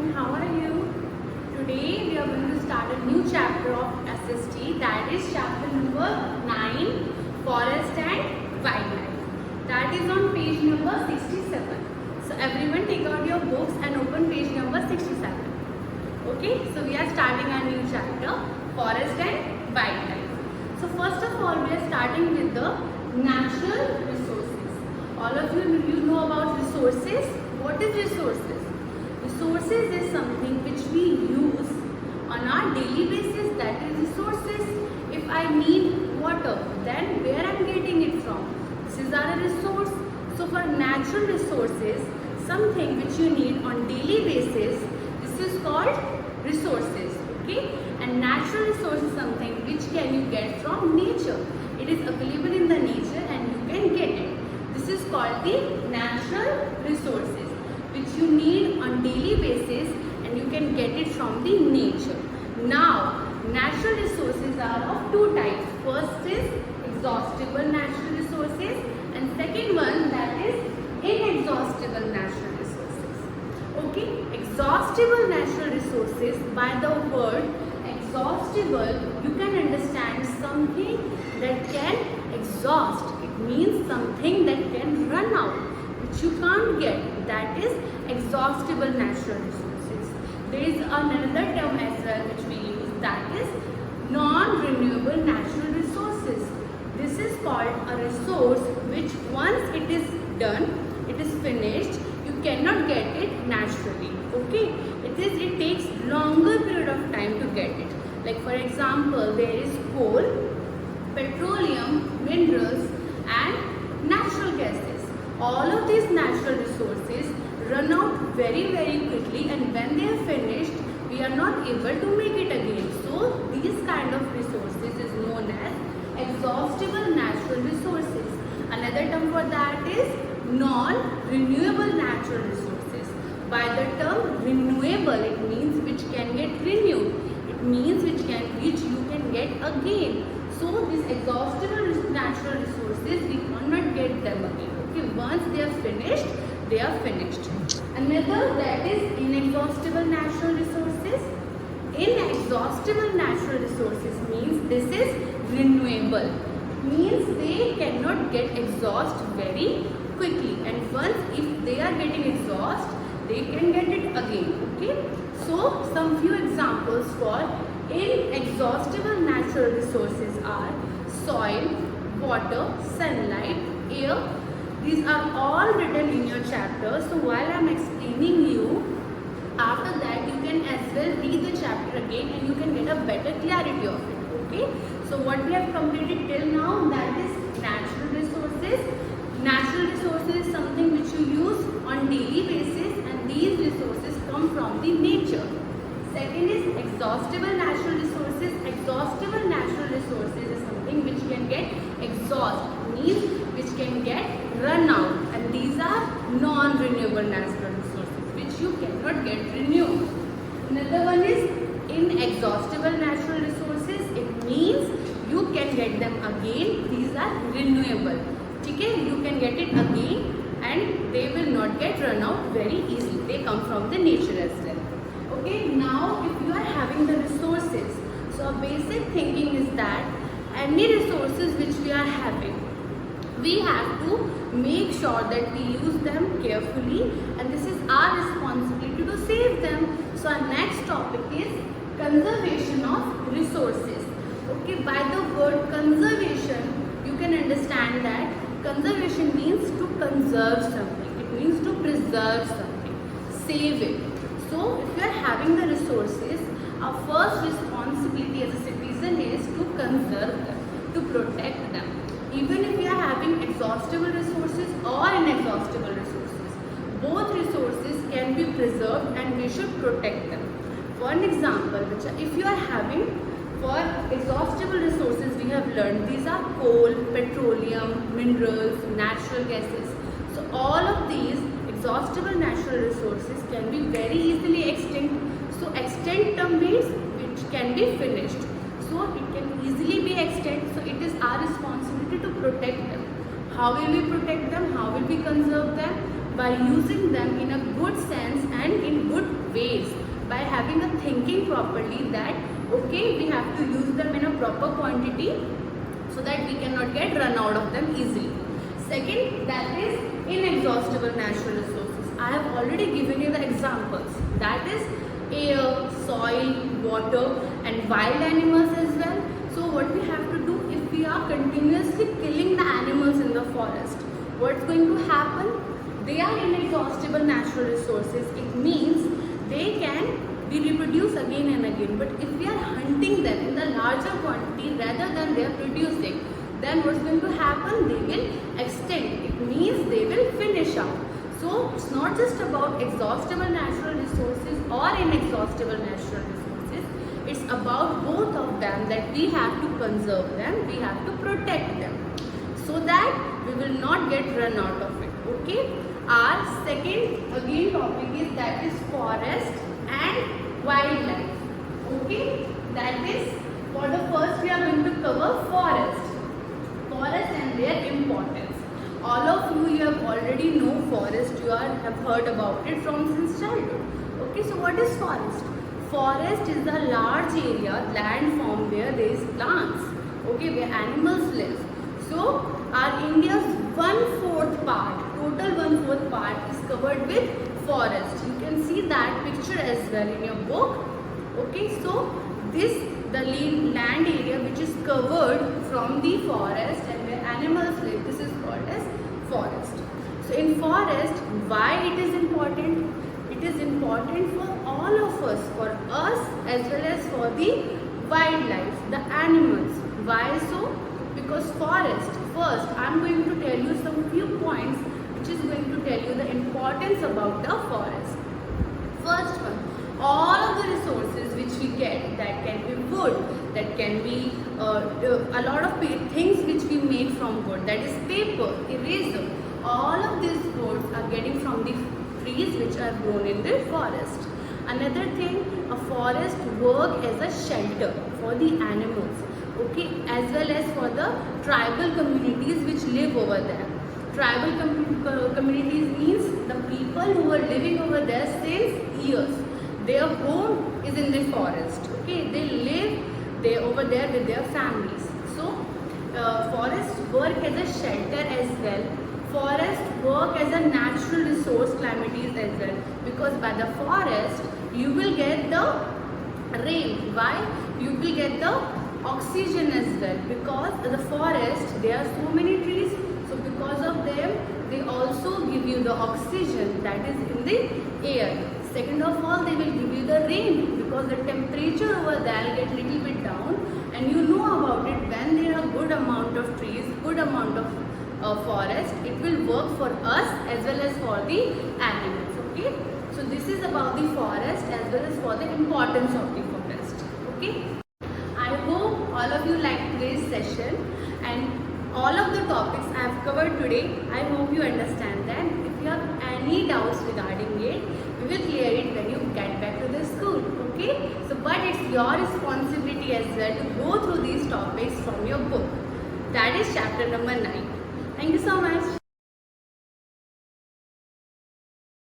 everyone, how are you? Today we are going to start a new chapter of SST, that is chapter number 9, Forest and Wildlife. That is on page number 67. So everyone take out your books and open page number 67. Okay, so we are starting a new chapter, Forest and Wildlife. So first of all, we are starting with the natural resources. All of you know about resources. What is resources? Resources is something which we use on our daily basis, that is resources. If I need water, then where I am getting it from? This is our resource. So for natural resources, something which you need on daily basis, this is called resources. Okay? And natural resource is something which can you get from nature. It is available in the nature and you can get it. This is called the natural resources, which you need on daily basis and you can get it from the nature. Now, natural resources are of two types. First is exhaustible natural resources and second one, that is inexhaustible natural resources. Okay, exhaustible natural resources, by the word exhaustible, you can understand something that can exhaust. It means something that can run out, which you can't get. That is exhaustible natural resources. There is another term as well which we use, that is non-renewable natural resources. This is called a resource which once it is done, it is finished, you cannot get it naturally. Okay, it takes longer period of time to get it. Like for example, there is coal, petroleum, minerals and natural gases. All of these natural resources run out very quickly, and when they are finished, we are not able to make it again. So these kind of resources is known as exhaustible natural resources. Another term for that is non-renewable natural resources. By the term renewable, it means which can get renewed. It means which you can get again. So these exhaustible natural resources, we cannot get them again. Okay, once they are finished, they are finished. Another, that is inexhaustible natural resources. Inexhaustible natural resources means this is renewable. Means they cannot get exhaust very quickly, and once if they are getting exhaust, they can get it again. Okay, so some few examples for inexhaustible natural resources are soil, water, sunlight, air. These are all written in your chapter. So while I am explaining you, after that you can as well read the chapter again and you can get a better clarity of it. Okay, so what we have completed till now, that is natural resources. Natural resources is something which you use on daily basis, and these resources come from the nature. Second is exhaustible natural resources. Exhaustible natural resources is something which can get exhaust, means which can get run out, and these are non-renewable natural resources which you cannot get renewed. Another one is inexhaustible natural resources. It means you can get them again. These are renewable. Okay, you can get it again and they will not get run out very easily. They come from the nature as well. Okay, now if you are having the resources, so a basic thinking is that any resources which we are having, we have to make sure that we use them carefully, and this is our responsibility to save them. So our next topic is conservation of resources. Okay, by the word conservation, you can understand that conservation means to conserve something. It means to preserve something, save it. So if you are having the resources, our first responsibility as a citizen is to conserve them, to protect them. Even if we are having exhaustible resources or inexhaustible resources, both resources can be preserved and we should protect them. For an example, if you are having, for exhaustible resources we have learned, these are coal, petroleum, minerals, natural gases. So all of these exhaustible natural resources can be very easily extinct. So extinct term means which can be finished. So it can easily be extinct. So it is our responsibility to protect them. How will we protect them? How will we conserve them? by using them in a good sense and in good ways, by having a thinking properly that okay, we have to use them in a proper quantity so that we cannot get run out of them easily. Second, that is inexhaustible natural resources. I have already given you the examples. That is air, soil, water and wild animals as well. So what we have to do, if we are continuously killing the animals in the forest, what's going to happen? They are inexhaustible natural resources. It means they can be reproduced again and again. But if we are hunting them in the larger quantity rather than they are producing, then what's going to happen? They will extend. It means they will finish out. So it's not just about exhaustible natural resources or inexhaustible natural resources. It's about both of them, that we have to conserve them, we have to protect them so that we will not get run out of it. Okay. Our second again topic is that is forest and wildlife. Okay. That is, for the first we are going to cover forest and their importance. All of you have already know forest, have heard about it from since childhood. Okay, so what is forest? Forest is a large area, land form where there is plants, okay, where animals live. So our India's 1/4 part, total 1/4 part is covered with forest. You can see that picture as well in your book. Okay, so this the land area which is covered from the forest and where animals live, this is called as forest. So in forest, why it is important? It is important for all of us, for us as well as for the wildlife, the animals. Why so? Because forest, first I am going to tell you some few points which is going to tell you the importance about the forest. First one, all of the resources which we get, that can be wood, that can be a lot of things which we make from wood, that is paper, eraser, all of these goods are getting from the trees which are grown in the forest. Another thing, a forest work as a shelter for the animals, okay, as well as for the tribal communities which live over there. Tribal communities means the people who are living over there since years. Their home is in the forest. Okay, they live over there with their families. So, forests work as a shelter as well. Forests work as a natural resource calamities as well. Because by the forest, you will get the rain. Why? You will get the oxygen as well. Because the forest, there are so many trees. So, because of them, they also give you the oxygen that is in the air. Second of all, they will give you the rain, because the temperature over there will get little bit down, and you know about it, when there are good amount of trees, good amount of forest, it will work for us as well as for the animals. Okay, so this is about the forest as well as for the importance of the forest. Okay, I hope all of you liked today's session and all of the topics I have covered today. I hope you understand them. If you have any doubts regarding it, we will clear it when you get back to the school. Okay, so but it's your responsibility as well to go through these topics from your book. That is chapter number 9. Thank you so much.